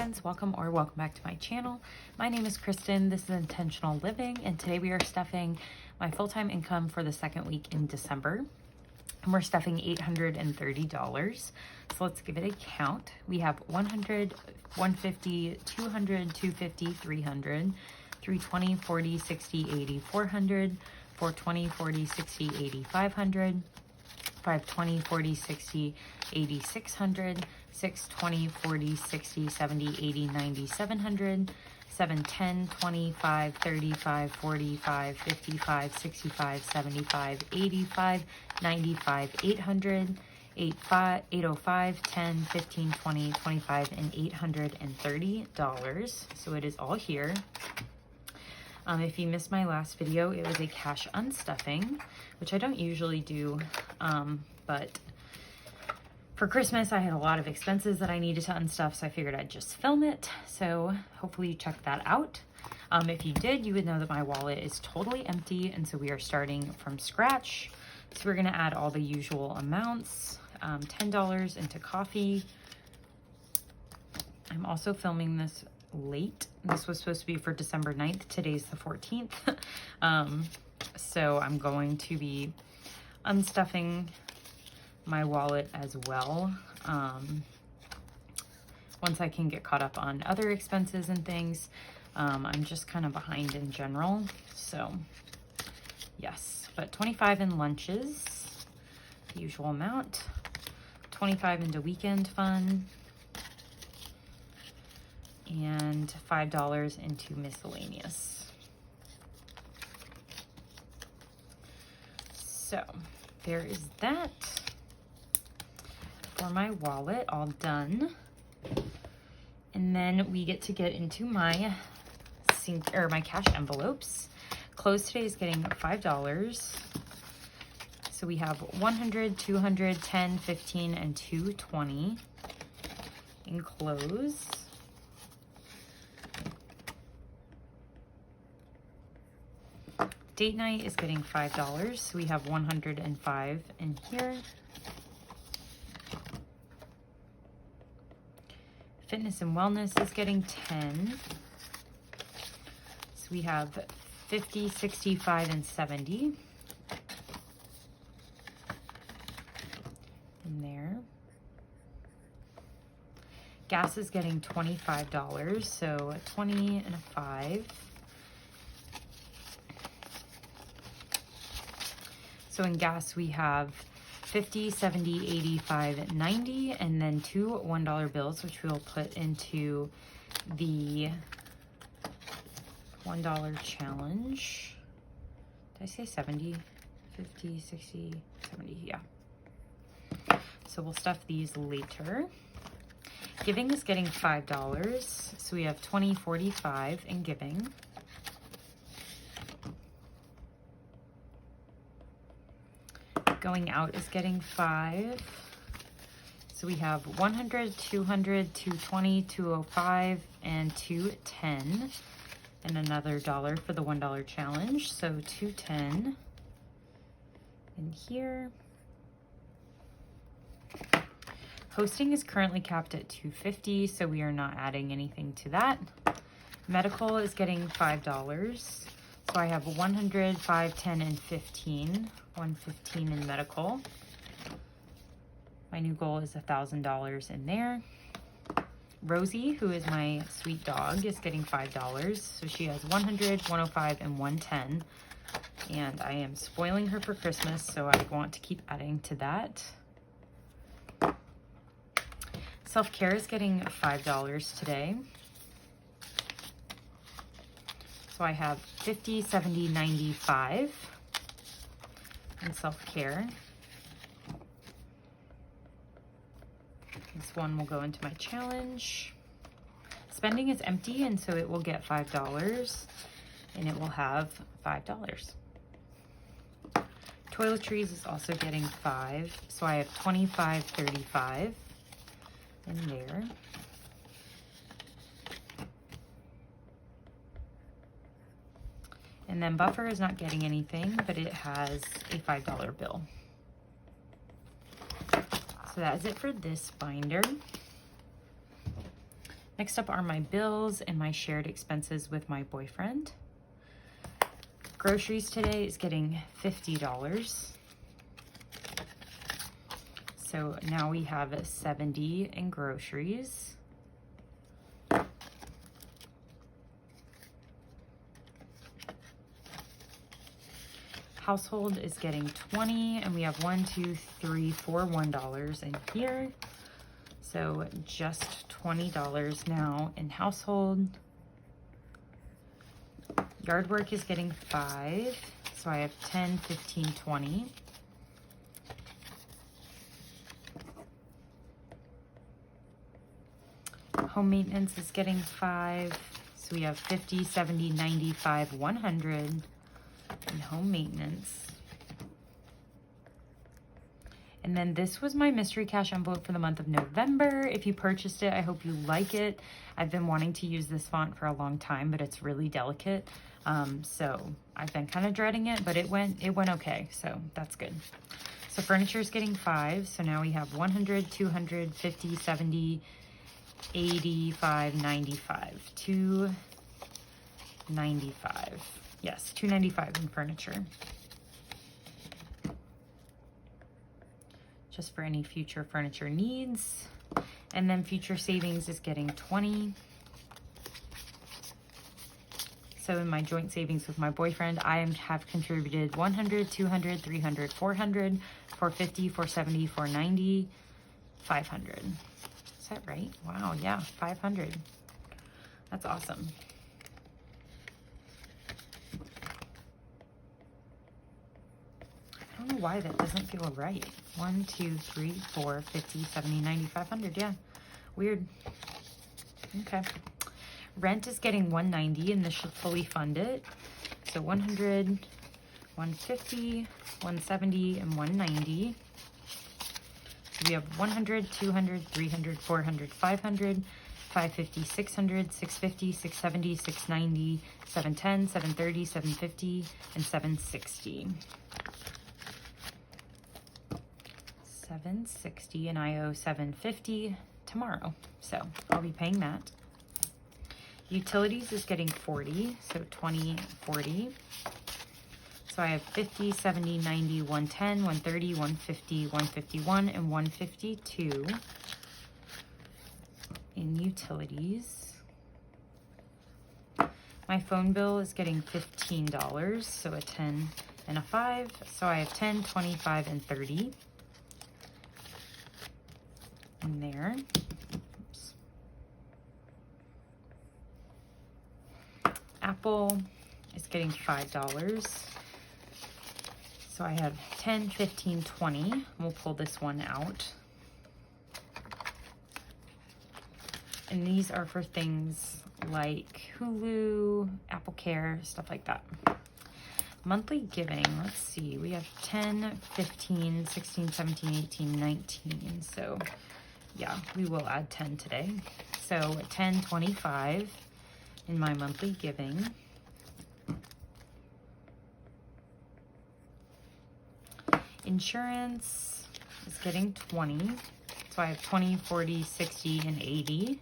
friends, welcome back to my channel. My name is Kristen. This is Intentional Living, and today we are stuffing my full-time income for the second week in December. And we're stuffing $830. So let's give it a count. We have 100, 150, 200, 250, 300, 320, 40, 60, 80, 400, 420, 40, 60, 80, 500, 520, 40, 60, 80, 600, 620, 40, 60, 70, 80, 90, 700, 710, 25, 35, 45, 55, 65, 75, 85, 95, 800, 805, 10, 15, 20, 25, and $830. So it is all here. If you missed my last video, it was a cash unstuffing, which I don't usually do, but for Christmas, I had a lot of expenses that I needed to unstuff, so I figured I'd just film it. So hopefully you checked that out. If you did, you would know that my wallet is totally empty, and so we are starting from scratch. So we're gonna add all the usual amounts, $10 into coffee. I'm also filming this late. This was supposed to be for December 9th. Today's the 14th. So I'm going to be unstuffing my wallet as well. Once I can get caught up on other expenses and things. I'm just kind of behind in general. So yes, but 25 in lunches, the usual amount. 25 into weekend fun. And $5 into miscellaneous. So there is that for my wallet, all done. And then we get to get into my my cash envelopes. Close today is getting $5. So we have 100, 200, 10, 15, and 220 in close. Date night is getting $5, so we have 105 in here. Fitness and wellness is getting 10. So we have 50, 65, and 70 in there. Gas is getting $25, so 20 and a 5. So in gas, we have 50, 70, 85, 90, and then two $1 bills, which we'll put into the $1 challenge. Did I say 70? 50, 60, 70, yeah. So we'll stuff these later. Giving is getting $5, so we have 20, 45 in giving. Going out is getting 5. So we have 100, 200, 220, 205, and 210. And another $1 for the $1 challenge. So 210 in here. Hosting is currently capped at $250, so we are not adding anything to that. Medical is getting $5. So I have 100, 5, 10, and 15. 115 in medical. My new goal is $1,000 in there. Rosie, who is my sweet dog, is getting $5. So she has 100, 105, and 110. And I am spoiling her for Christmas, so I want to keep adding to that. Self-care is getting $5 today. So I have 50, 70, 95 in self-care. This one will go into my challenge. Spending is empty, and so it will get $5, and it will have $5. Toiletries is also getting 5, so I have 25, 35 in there. And then buffer is not getting anything, but it has a $5 bill. So that is it for this binder. Next up are my bills and my shared expenses with my boyfriend. Groceries today is getting $50. So now we have 70 in groceries. Household is getting 20, and we have $1, $2, $3, $4, $1 in here. So just $20 now in household. Yard work is getting 5, so I have 10, 15, 20. Home maintenance is getting 5, so we have 50, 70, 95, 100 in home maintenance. And then this was my mystery cash envelope for the month of November. If you purchased it, I hope you like it. I've been wanting to use this font for a long time, but it's really delicate. So I've been kind of dreading it, but it went okay, so that's good. So furniture is getting 5, so now we have 100, 200, 50, 70, 85, 95, 295. Yes, 295 in furniture. Just for any future furniture needs. And then future savings is getting 20. So in my joint savings with my boyfriend, I have contributed 100, 200, 300, 400, 450, 470, 490, 500. Is that right? Wow, yeah, 500. That's awesome. I don't know why that doesn't feel right. 1, 2, 3, 4, 50, 70, 90, 500. Yeah, weird. Okay. Rent is getting 190, and this should fully fund it. So 100, 150, 170, and 190. So we have 100, 200, 300, 400, 500, 550, 600, 650, 670, 690, 710, 730, 750, and 760. 760, and I owe 750 tomorrow, so I'll be paying that. Utilities is getting 40, so 20, 40. So I have 50, 70, 90, 110, 130, 150, 151, and 152 in utilities. My phone bill is getting $15, so a 10 and a 5. So I have 10, 25, and 30 in there. Oops. Apple is getting $5. So I have 10, 15, 20. We'll pull this one out. And these are for things like Hulu, Apple Care, stuff like that. Monthly giving, let's see. We have 10, 15, 16, 17, 18, 19. So yeah, we will add 10 today. So 10, 25 in my monthly giving. Insurance is getting 20. So I have 20, 40, 60, and 80,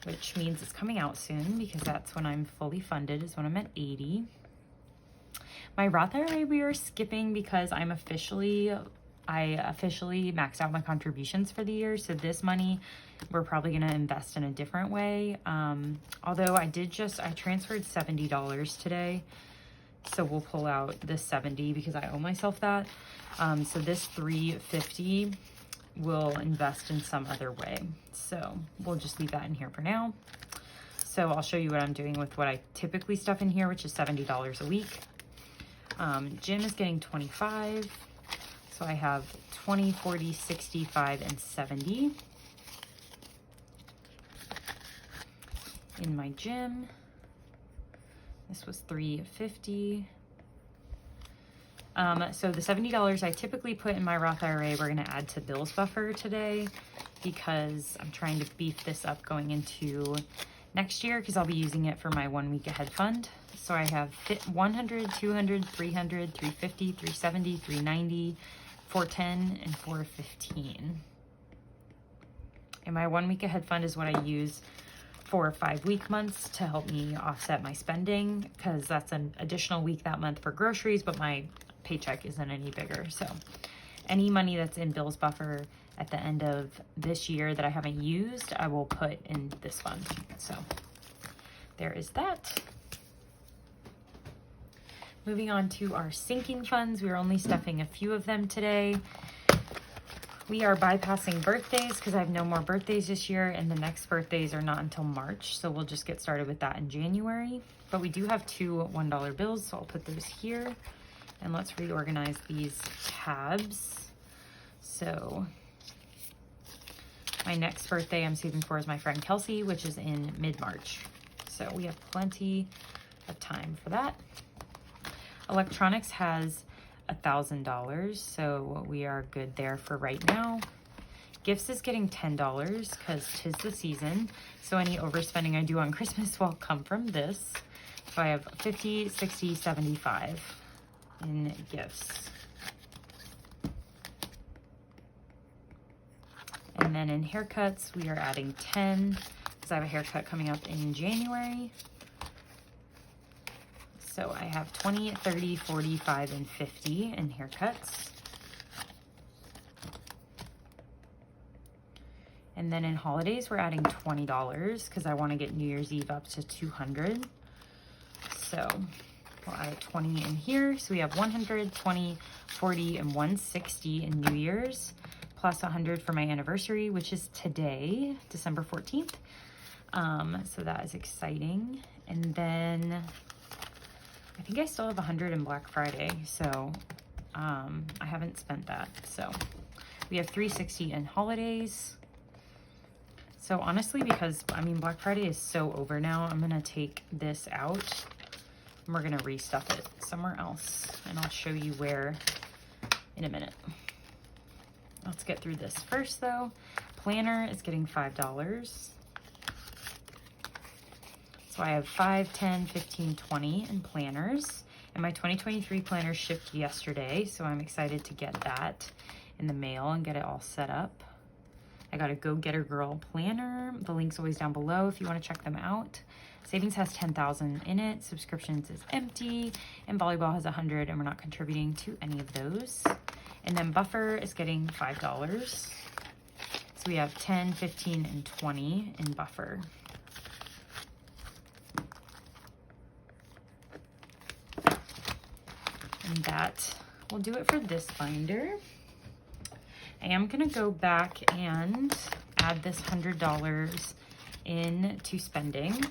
which means it's coming out soon because that's when I'm fully funded, is when I'm at 80. My Roth IRA we are skipping because I officially maxed out my contributions for the year. So this money we're probably going to invest in a different way. Although I transferred $70 today. So we'll pull out this 70 because I owe myself that. So this $350 we'll invest in some other way. So we'll just leave that in here for now. So I'll show you what I'm doing with what I typically stuff in here, which is $70 a week. Gym is getting 25. So I have 20, 40, 65, and 70 in my gym. This was $350. So the $70 I typically put in my Roth IRA, we're going to add to Bill's buffer today because I'm trying to beef this up going into next year because I'll be using it for my 1 week ahead fund. So I have 100, 200, 300, 350, 370, 390, 410, and 415 And my 1 week ahead fund is what I use for 5-week months to help me offset my spending, because that's an additional week that month for groceries, but my paycheck isn't any bigger. So any money that's in bills buffer at the end of this year that I haven't used, I will put in this fund. So there is that. Moving on to our sinking funds. We're only stuffing a few of them today. We are bypassing birthdays because I have no more birthdays this year, and the next birthdays are not until March. So we'll just get started with that in January. But we do have 2 $1 bills, so I'll put those here. And let's reorganize these tabs. So my next birthday I'm saving for is my friend Kelsey, which is in mid-March. So we have plenty of time for that. Electronics has $1,000, so we are good there for right now. Gifts is getting $10 because 'tis the season, so any overspending I do on Christmas will come from this. So I have 50, 60, 75 in gifts. And then in haircuts, we are adding 10 because I have a haircut coming up in January. So I have 20, 30, 45, and 50 in haircuts. And then in holidays, we're adding $20 because I want to get New Year's Eve up to 200. So we'll add a 20 in here. So we have 100, 20, 40, and 160 in New Year's, plus 100 for my anniversary, which is today, December 14th. So that is exciting. And then I think I still have 100 in Black Friday, so I haven't spent that. So we have 360 in holidays. So honestly, because I mean Black Friday is so over now, I'm gonna take this out and we're gonna restuff it somewhere else, and I'll show you where in a minute. Let's get through this first though. Planner is getting $5. So I have 5, 10, 15, 20 in planners. And my 2023 planner shipped yesterday, so I'm excited to get that in the mail and get it all set up. I got a Go Getter Girl planner. The link's always down below if you want to check them out. Savings has 10,000 in it. Subscriptions is empty. And volleyball has 100, and we're not contributing to any of those. And then buffer is getting $5. So we have 10, 15, and 20 in buffer. And that will do it for this binder. I am gonna go back and add this $100 into spending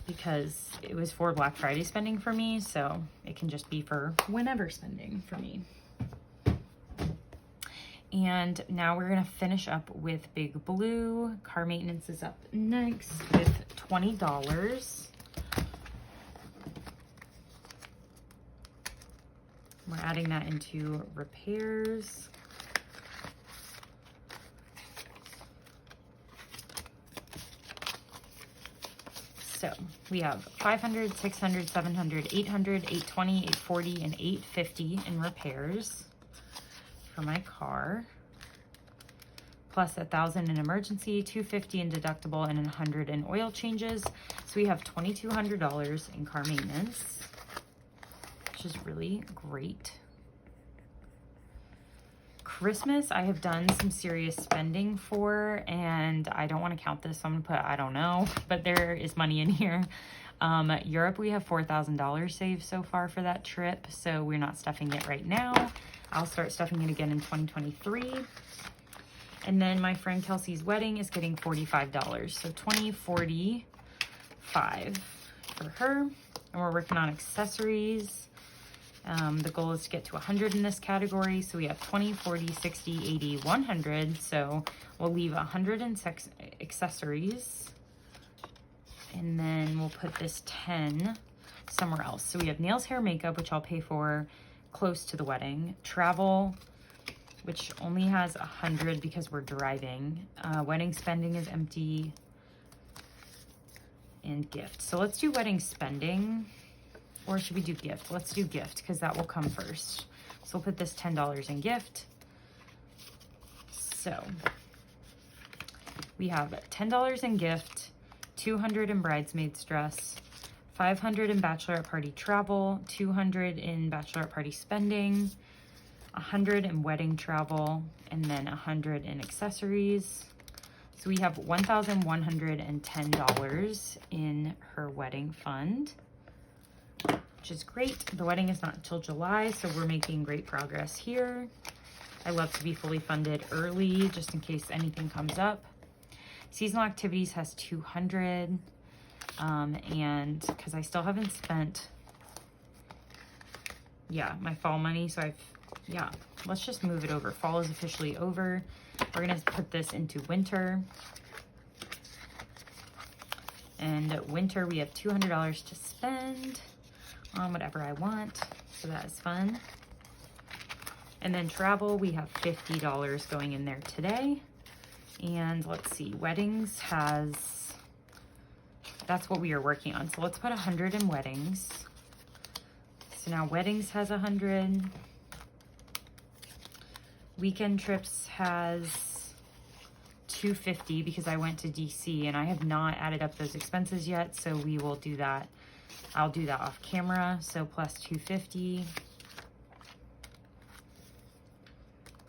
because it was for Black Friday spending for me, so it can just be for whenever spending for me. And now we're gonna finish up with Big Blue. Car maintenance is up next with $20. We're adding that into repairs. So we have 500, 600, 700, 800, 820, 840, and 850 in repairs for my car, plus 1,000 in emergency, 250 in deductible, and 100 in oil changes. So we have $2,200 in car maintenance, which is really great. Christmas, I have done some serious spending for, and I don't want to count this, so I'm gonna put I don't know, but there is money in here. Europe, we have $4,000 saved so far for that trip, so we're not stuffing it right now. I'll start stuffing it again in 2023. And then my friend Kelsey's wedding is getting $45, so $20, $45 for her. And we're working on accessories. The goal is to get to 100 in this category. So we have 20, 40, 60, 80, 100. So we'll leave 100 in accessories. And then we'll put this 10 somewhere else. So we have nails, hair, makeup, which I'll pay for close to the wedding. Travel, which only has 100 because we're driving. Wedding spending is empty. And gift. So let's do wedding spending. Or should we do gift? Let's do gift because that will come first. So we'll put this $10 in gift. So we have $10 in gift, $200 in bridesmaids dress, $500 in bachelorette party travel, $200 in bachelorette party spending, $100 in wedding travel, and then $100 in accessories. So we have $1,110 in her wedding fund, which is great. The wedding is not until July, so we're making great progress here. I love to be fully funded early, just in case anything comes up. Seasonal activities has $200, and because I still haven't spent, my fall money, so let's just move it over. Fall is officially over. We're gonna put this into winter. And winter, we have $200 to spend on whatever I want, so that is fun. And then travel, we have $50 going in there today. And let's see, weddings has, that's what we are working on. So let's put 100 in weddings. So now weddings has 100. Weekend trips has $250 because I went to DC and I have not added up those expenses yet. So we will do that. I'll do that off camera. So plus $250.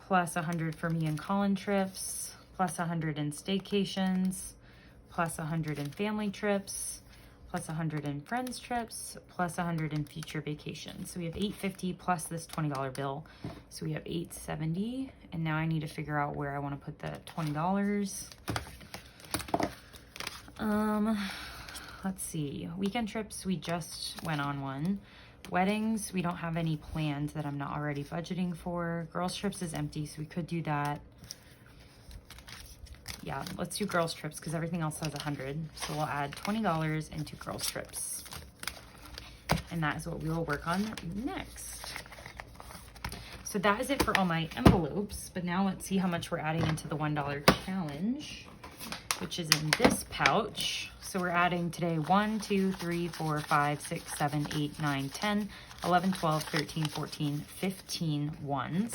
Plus 100 for me and Colin trips. Plus 100 in staycations. Plus 100 in family trips. Plus 100 in friends trips. Plus 100 in future vacations. So we have $850 plus this $20 bill. So we have $870. And now I need to figure out where I want to put the $20. Let's see. Weekend trips, we just went on one. Weddings, we don't have any plans that I'm not already budgeting for. Girls trips is empty, so we could do that. Yeah, let's do girls trips because everything else has 100. So we'll add $20 into girls trips. And that is what we will work on next. So that is it for all my envelopes. But now let's see how much we're adding into the $1 challenge, which is in this pouch. So we're adding today 1, 2, 3, 4, 5, 6, 7, 8, 9, 10, 11, 12, 13, 14, 15 ones.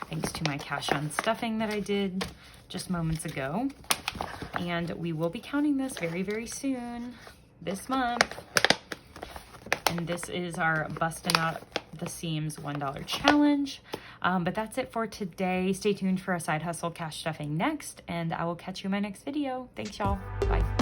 Thanks to my cash on stuffing that I did just moments ago. And we will be counting this very, very soon, this month. And this is our Bustin' Out the Seams $1 challenge. But that's it for today. Stay tuned for a side hustle cash stuffing next, and I will catch you in my next video. Thanks, y'all. Bye.